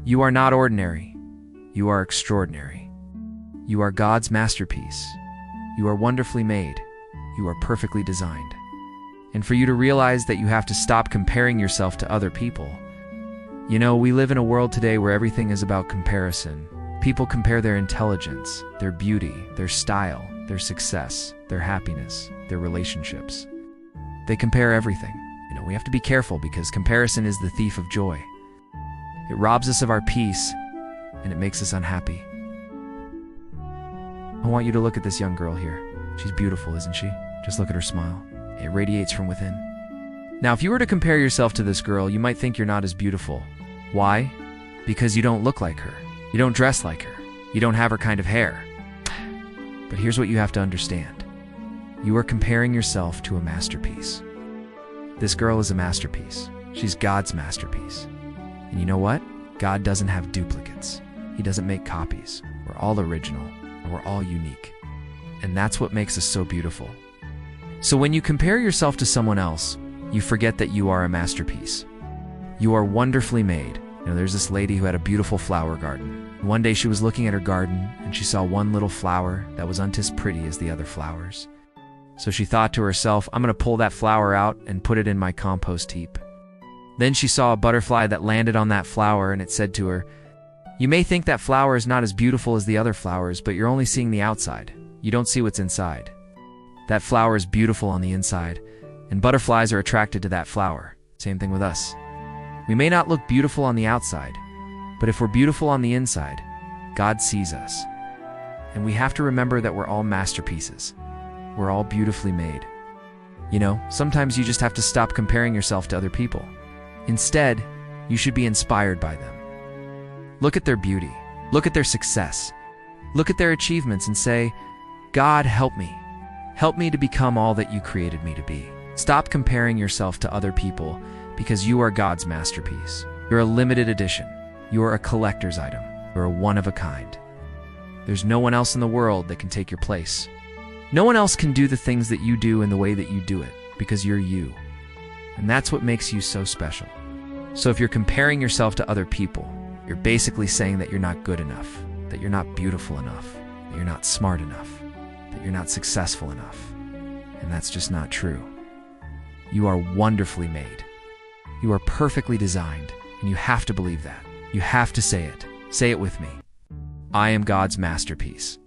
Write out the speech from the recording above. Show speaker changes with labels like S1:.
S1: You are not ordinary. You are extraordinary. You are God's masterpiece. You are wonderfully made. You are perfectly designed. And for you to realize that you have to stop comparing yourself to other people. You know, we live in a world today where everything is about comparison. People compare their intelligence, their beauty, their style, their success, their happiness, their relationships. They compare everything. You know, we have to be careful because comparison is the thief of joy. It robs us of our peace, and it makes us unhappy. I want you to look at this young girl here. She's beautiful, isn't she? Just look at her smile. It radiates from within. Now, if you were to compare yourself to this girl, you might think you're not as beautiful. Why? Because you don't look like her. You don't dress like her. You don't have her kind of hair. But here's what you have to understand. You are comparing yourself to a masterpiece. This girl is a masterpiece. She's God's masterpiece. And you know what? God doesn't have duplicates. He doesn't make copies. We're all original, and we're all unique. And that's what makes us so beautiful. So when you compare yourself to someone else, you forget that you are a masterpiece. You are wonderfully made. You know, there's this lady who had a beautiful flower garden. One day she was looking at her garden, and she saw one little flower that was as pretty as the other flowers. So she thought to herself, I'm going to pull that flower out and put it in my compost heap. Then she saw a butterfly that landed on that flower, and it said to her, you may think that flower is not as beautiful as the other flowers, but you're only seeing the outside. You don't see what's inside. That flower is beautiful on the inside, and butterflies are attracted to that flower. Same thing with us. We may not look beautiful on the outside, but if we're beautiful on the inside, God sees us. And we have to remember that we're all masterpieces. We're all beautifully made. You know, sometimes you just have to stop comparing yourself to other people. Instead, you should be inspired by them. Look at their beauty. Look at their success. Look at their achievements and say, God, help me. Help me to become all that you created me to be. Stop comparing yourself to other people because you are God's masterpiece. You're a limited edition. You're a collector's item. You're a one-of-a-kind. There's no one else in the world that can take your place. No one else can do the things that you do in the way that you do it because you're you. And that's what makes you so special. So if you're comparing yourself to other people, you're basically saying that you're not good enough, that you're not beautiful enough, that you're not smart enough, that you're not successful enough. And that's just not true. You are wonderfully made. You are perfectly designed, and you have to believe that. You have to say it. Say it with me. I am God's masterpiece.